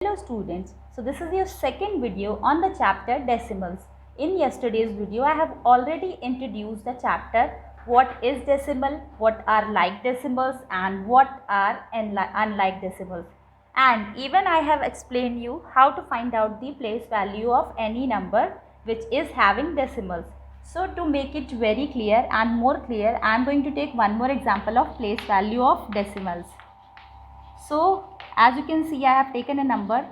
Hello students, so this is your second video on the chapter decimals. In yesterday's video, I have already introduced the chapter what is decimal, what are like decimals and what are unlike decimals. And even I have explained you how to find out the place value of any number which is having decimals. So to make it very clear and more clear, I am going to take one more example of place value of decimals. So as you can see, I have taken a number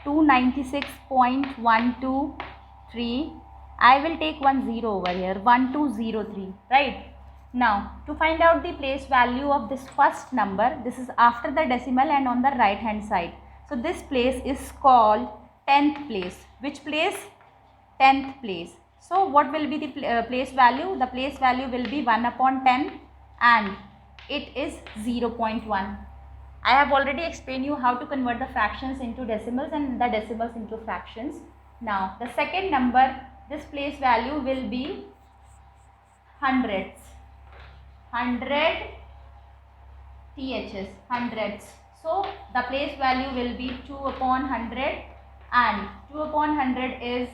296.123. I will take one zero over here, 1203, right? Now to find out the place value of this first number, this is after the decimal and on the right hand side. So this place is called 10th place. Which place? 10th place. So what will be the place value? The place value will be 1 upon 10 and it is 0.1. I have already explained you how to convert the fractions into decimals and the decimals into fractions. Now the second number, this place value will be hundreds. 100 THs, hundreds. So the place value will be 2 upon 100 and 2 upon 100 is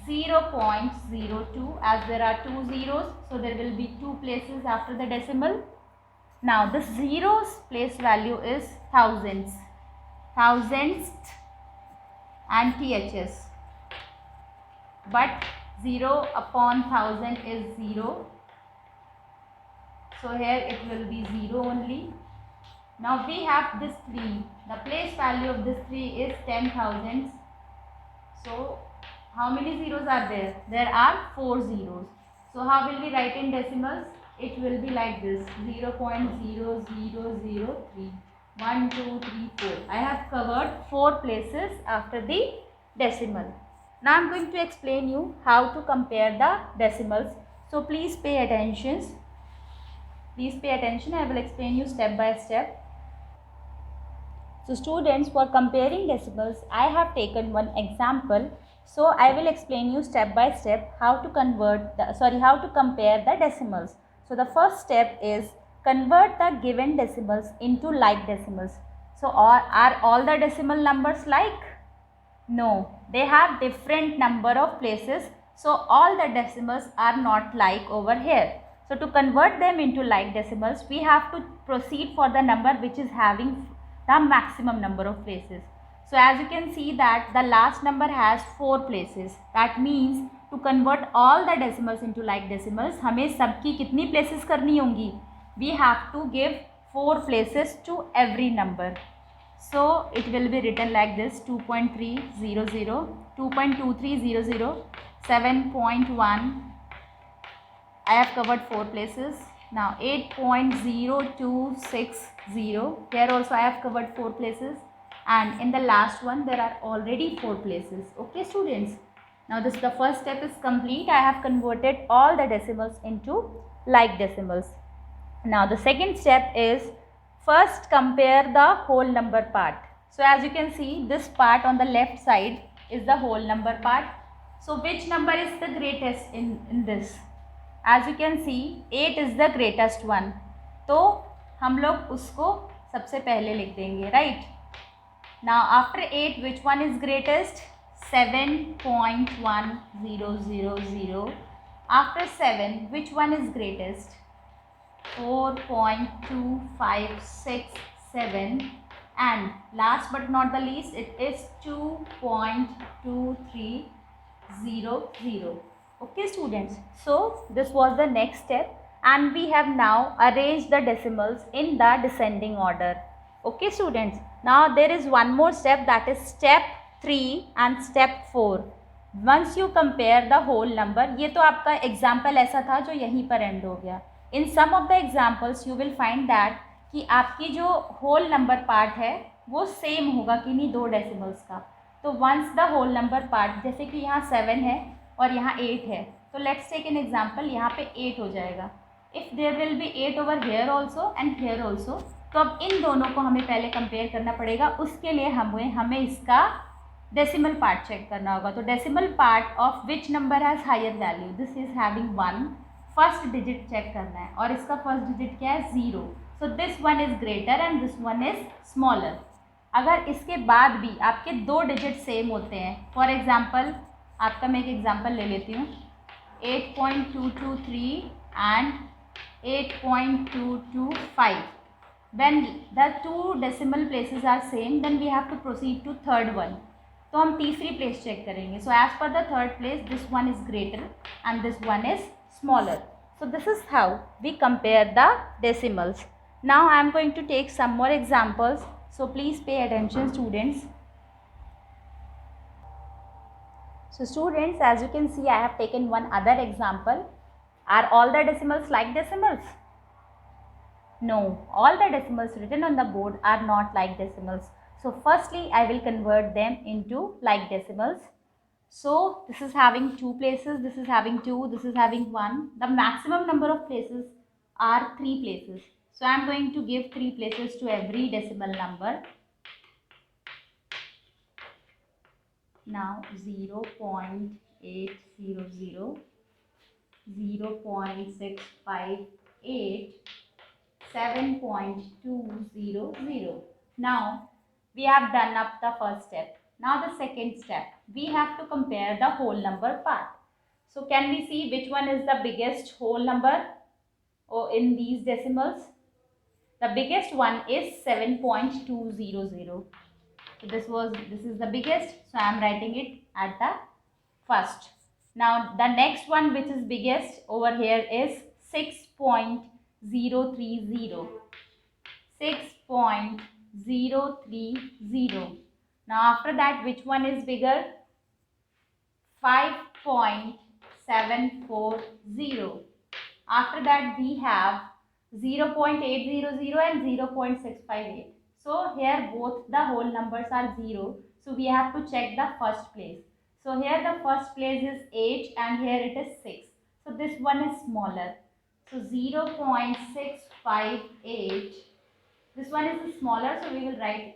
0.02, as there are two zeros, so there will be two places after the decimal. Now the zeros place value is thousands, thousands and THs, but 0 upon 1000 is 0, so here it will be 0 only. Now we have this 3, the place value of this 3 is 10,000. So how many zeros are there? There are 4 zeros. So how will we write in decimals? It will be like this, 0.0003, 1, 2, 3, 4. I have covered 4 places after the decimal. Now I am going to explain you how to compare the decimals. So please pay attention. Please pay attention. I will explain you step by step. So students, for comparing decimals, I have taken one example. So I will explain you step by step how to compare the decimals. So the first step is convert the given decimals into like decimals. So are all the decimal numbers like? No, they have different number of places. So all the decimals are not like over here. So to convert them into like decimals, we have to proceed for the number which is having the maximum number of places. So as you can see that the last number has 4 places. That means to convert all the decimals into like decimals, हमें सबकी कितनी places करनी होंगी? We have to give 4 places to every number. So it will be written like this: 2.300, 2.2300, 7.1. I have covered 4 places. Now 8.0260. Here also I have covered 4 places. And in the last one there are already 4 places. Okay students, now this the first step is complete. I have converted all the decimals into like decimals. Now the second step is first compare the whole number part. So as you can see, this part on the left side is the whole number part. So which number is the greatest in this? As you can see, 8 is the greatest one. तो हम लोग उसको सबसे पहले लिख देंगे, right? Now after 8, which one is greatest? 7.1000. After 7, which one is greatest? 4.2567. And last but not the least, it is 2.2300. Okay students, so this was the next step and we have now arranged the decimals in the descending order. Okay students, now there is one more step, that is step 3 and step 4. Once you compare the whole number, ये तो आपका example ऐसा था जो यहीं पर end हो गया. In some of the examples you will find that कि आपकी जो whole number part है वो same होगा कि नहीं 2 decimals का. तो once the whole number part, जैसे कि यहाँ 7 है और यहाँ 8 है, तो let's take an example, यहाँ पे 8 हो जाएगा. If there will be 8 over here also and here also, तो अब इन दोनों को हमें पहले कंपेयर करना पड़ेगा. उसके लिए हमें इसका डेसिमल पार्ट चेक करना होगा. तो decimal part of which number has higher value? This is having 1. First digit चेक करना है और इसका फर्स्ट डिजिट क्या है? 0. So this one is greater and this one is smaller. अगर इसके बाद भी आपके 2 डिजिट सेम होते हैं, फॉर एग्जांपल आपका मैं एक एग्जांपल ले लेती हूँ, 8.223 and 8.225. When the 2 decimal places are same, then we have to proceed to third one. तो हम तीसरी प्लेस चेक करेंगे. So as per the third place, this one is greater and this one is smaller. So this is how we compare the decimals. Now I am going to take some more examples. So please pay attention, students. So students, as you can see, I have taken one other example. Are all the decimals like decimals? No, all the decimals written on the board are not like decimals. So firstly, I will convert them into like decimals. So this is having 2 places, this is having 2, this is having 1. The maximum number of places are 3 places. So I am going to give 3 places to every decimal number. Now 0.800, 0.658, 7.200. Now we have done up the first step. Now the second step, we have to compare the whole number part. So can we see which one is the biggest whole number in these decimals? The biggest one is 7.200. So this is the biggest, so I am writing it at the first. Now the next one which is biggest over here is 6.030. 6.030. Now after that, which one is bigger? 5.740. After that we have 0.800 and 0.658. So here both the whole numbers are 0. So we have to check the first place. So here the first place is 8 and here it is 6. So this one is smaller. So 0.658. This one is smaller, so we will write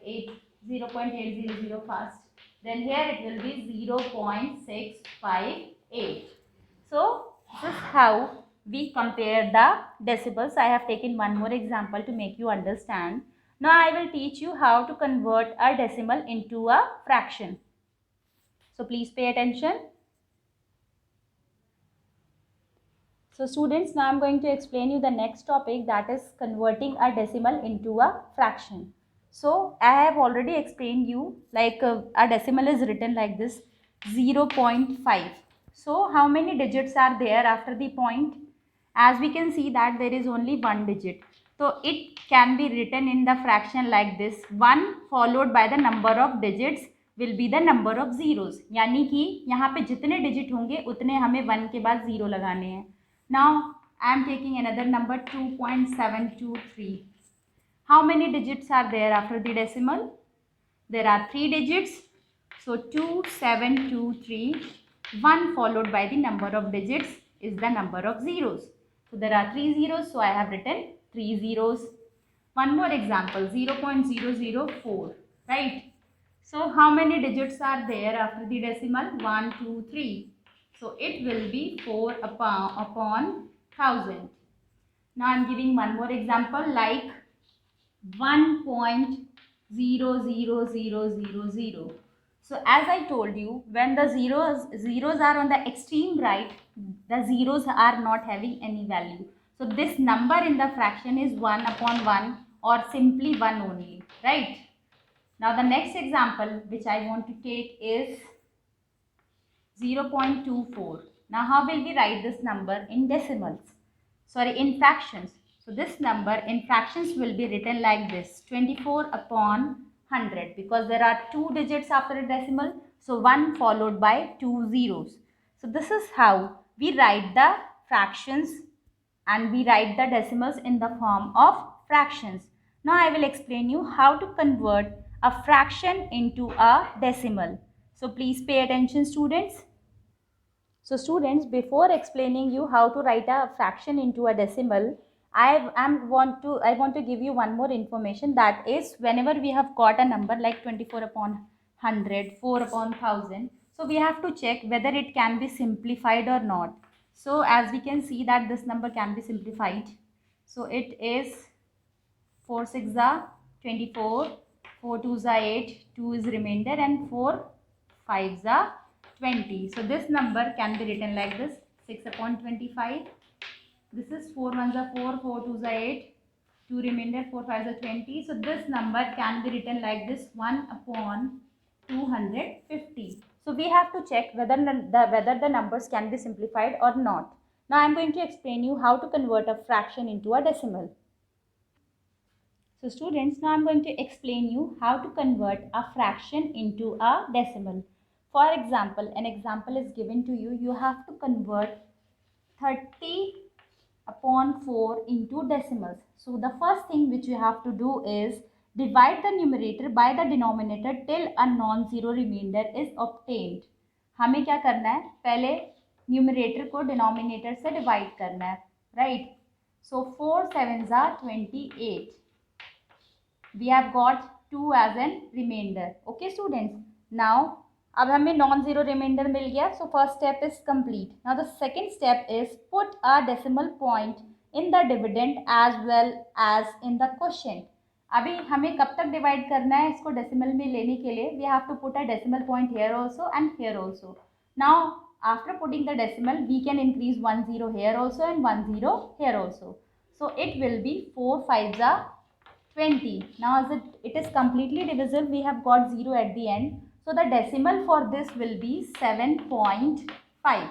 0.800 first. Then here it will be 0.658. So this is how we compare the decibels. I have taken one more example to make you understand. Now I will teach you how to convert a decimal into a fraction. So please pay attention. So students, now I am going to explain you the next topic, that is converting a decimal into a fraction. So I have already explained you like a decimal is written like this, 0.5. So how many digits are there after the point? As we can see that there is only one digit. So it can be written in the fraction like this, 1 followed by the number of digits will be the number of zeros. यानी कि यहाँ पे जितने digit होंगे उतने हमें 1 के बाद 0 लगाने हैं. Now I am taking another number, 2.723. How many digits are there after the decimal? There are 3 digits. So 2723, 1 followed by the number of digits is the number of zeros. So there are 3 zeros, so I have written 3 zeros. One more example, 0.004, right? So how many digits are there after the decimal? 1, 2, 3. So it will be 4 upon 1000. Now I am giving one more example like 1.00000. So as I told you, when the zeros are on the extreme right, the zeros are not having any value. So this number in the fraction is 1 upon 1 or simply 1 only, right? Now the next example which I want to take is 0.24. Now how will we write this number in decimals? Sorry, in fractions. So this number in fractions will be written like this, 24 upon 100, because there are 2 digits after a decimal. So 1 followed by 2 zeros. So this is how we write the fractions and we write the decimals in the form of fractions. Now I will explain you how to convert a fraction into a decimal. So please pay attention, students. So students, before explaining you how to write a fraction into a decimal, I want to give you one more information, that is whenever we have got a number like 24 upon 100, 4 upon 1000, so we have to check whether it can be simplified or not. So as we can see that this number can be simplified. So it is 4 6 are 24, 4 2s are 8, 2 is remainder, and 4 5s are 20. So this number can be written like this: 6 upon 25. This is 4 1s are 4, 4 2s are 8, 2 remainder, 4 5s are 20. So this number can be written like this: 1 upon 250. So we have to check whether the numbers can be simplified or not. Now I am going to explain you how to convert a fraction into a decimal. So students, now I am going to explain you how to convert a fraction into a decimal. For example, an example is given to you. You have to convert 30 upon 4 into decimals. So the first thing which you have to do is divide the numerator by the denominator till a non-zero remainder is obtained. हमें क्या करना है? पहले numerator को denominator से divide करना है, right? So 4 7s are 28. We have got 2 as an remainder. Okay students, now अब हमें नॉन जीरो रिमाइंडर मिल गया. So first step is complete. Now the second step is put a decimal point in the dividend as well as in the question. अभी हमें कब तक divide करना है इसको डेसिमल में लेने के लिए? We have to put a decimal point here also and here also. Now after putting the decimal we can increase 1 0 here also and 1 0 here also. So it will be 4 5s are 20. Now as it is completely divisible, we have got 0 at the end. So the decimal for this will be 7.5.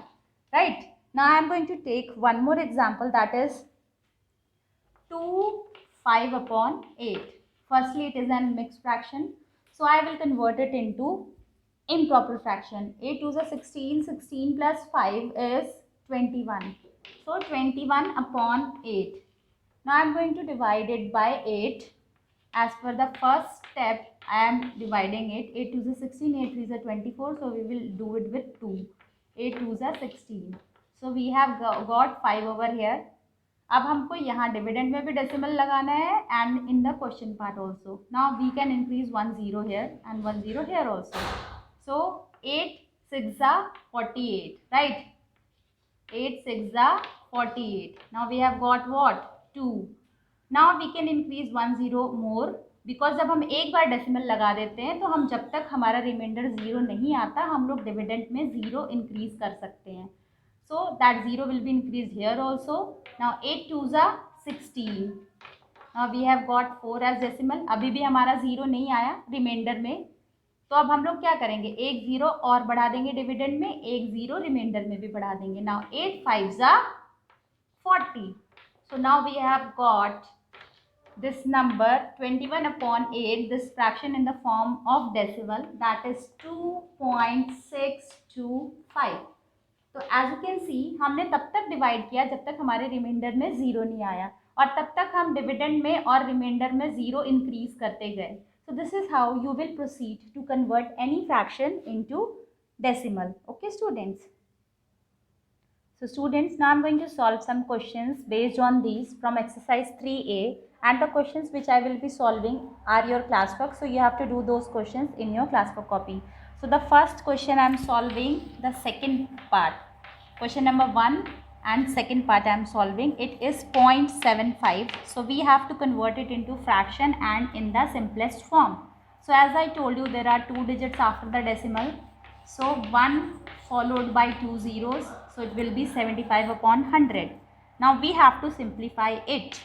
Right. Now I am going to take one more example, that is 2 5 upon 8. Firstly, it is a mixed fraction. So I will convert it into improper fraction. 8 2s are 16. 16 plus 5 is 21. So 21 upon 8. Now I am going to divide it by 8. As per the first step, I am dividing it. 8 2s are 16, 8 3s are 24. So we will do it with 2. 8 2s are 16. So we have got 5 over here. अब हमको यहाँ dividend में भी decimal लगाना है and in the question part also. Now we can increase 1 0 here and 1 0 here also. So 8 6s are 48, right? 8 6s are 48. Now we have got what? 2. Now we can increase 1 0 more, because जब हम एक बार decimal लगा देते हैं तो हम जब तक हमारा रिमाइंडर 0 नहीं आता हम लोग डिविडेंड में 0 इंक्रीज कर सकते हैं. So that 0 will be increase here also. Now 8 2s are 16. Now we have got 4 as decimal. अभी भी हमारा 0 नहीं आया रिमाइंडर में, तो अब हम लोग क्या करेंगे? एक 0 और बढ़ा देंगे डिविडेंड में, एक 0 रिमाइंडर में भी बढ़ा देंगे. Now 8 5s are 40. So now we have got this number 21 upon 8, this fraction in the form of decimal, that is 2.625. तो as you can see हमने तब तक डिवाइड किया जब तक हमारे रिमाइंडर में 0 नहीं आया, और तब तक हम डिविडेंड में और रिमाइंडर में 0 इंक्रीज करते गए. So this is how you will proceed to convert any fraction into decimal. Okay students. So students, now I am going to solve some questions based on these from exercise 3A, and the questions which I will be solving are your classwork. So you have to do those questions in your classwork copy. So the first question I am solving the second part. Question number 1 and second part I am solving. It is 0.75. So we have to convert it into fraction and in the simplest form. So as I told you, there are 2 digits after the decimal. So 1 followed by 2 zeros. So it will be 75 upon 100. Now we have to simplify it.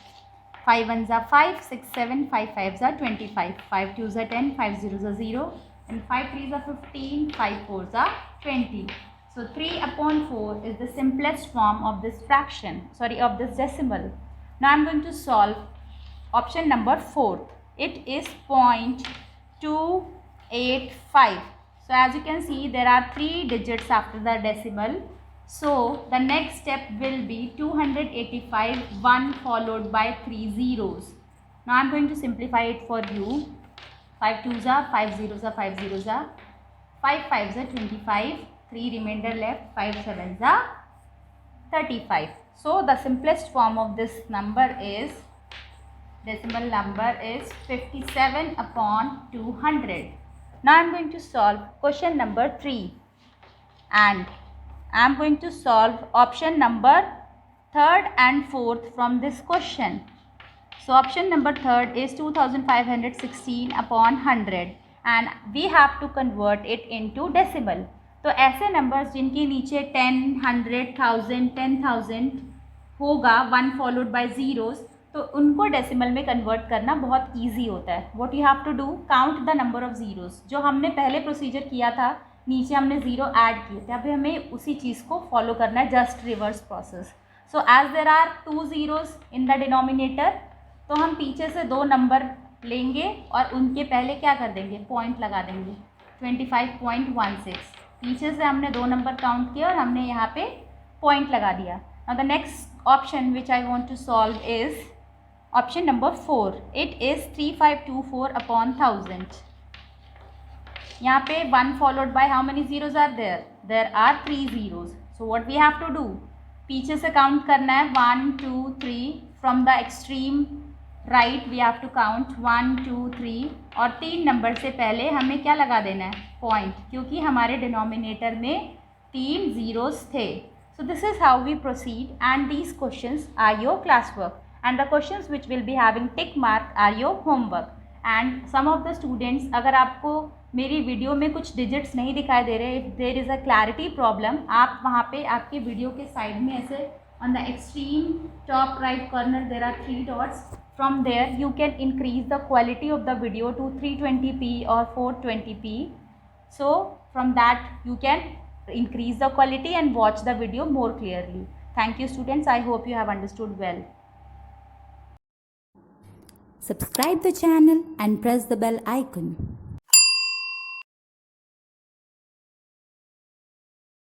5 1s are 5, 6 7, 5 5s are 25, 5 2s are 10, 5 0s are 0, and 5 3s are 15, 5 4s are 20. So 3 upon 4 is the simplest form of this fraction, of this decimal. Now I am going to solve option number 4. It is 0.285. So as you can see, there are 3 digits after the decimal. So the next step will be 285, 1 followed by 3 zeros. Now I am going to simplify it for you. 5 2s are 5 zeros are 5 zeros are 5 5s are 25, 3 remainder left, 5 7s are 35. So the simplest form of this number is, decimal number is 57 upon 200. Now I am going to solve question number 3, and I am going to solve option number 3rd and 4th from this question. So option number third is 2516 upon 100 and we have to convert it into decimal. तो ऐसे numbers जिनके नीचे 10, 100, 1000, 10,000 होगा 1 followed by zeros, तो उनको decimal में convert करना बहुत ईजी होता है. What you have to do, count the number of zeros. जो हमने पहले प्रोसीजर किया था, नीचे हमने ज़ीरो ऐड किए थे, अभी हमें उसी चीज़ को फॉलो करना है, just reverse process. So as there are 2 zeros in the denominator, तो हम पीछे से 2 नंबर लेंगे और उनके पहले क्या कर देंगे, पॉइंट लगा देंगे. 25.16 पीछे से हमने 2 नंबर काउंट किए और हमने यहाँ पे पॉइंट लगा दिया. Now the next option which I want to solve is option number 4. It is 3524 upon 1000. यहाँ पे 1 followed by how many zeros are there, there are 3 zeros. So what we have to do, पीछे से count करना है 1 2 3, from the extreme right we have to count 1 2 3 और 3 number से पहले हमें क्या लगा देना है, पॉइंट, क्योंकि हमारे डिनोमिनेटर में 3 zeros थे. So this is how we proceed and these questions are your classwork and the questions which will be having tick mark are your homework. And some of the students, अगर आपको मेरी video में कुछ digits नहीं दिखाई दे रहे, if there is a clarity problem, आप वहाँ पे आपके वीडियो के साइड में ऐसे on the extreme top right corner there are 3 dots. From there you can increase the quality of the video to 320p or 420p. So from that you can increase the quality and watch the video more clearly. Thank you students, I hope you have understood well. Subscribe the channel and press the bell icon.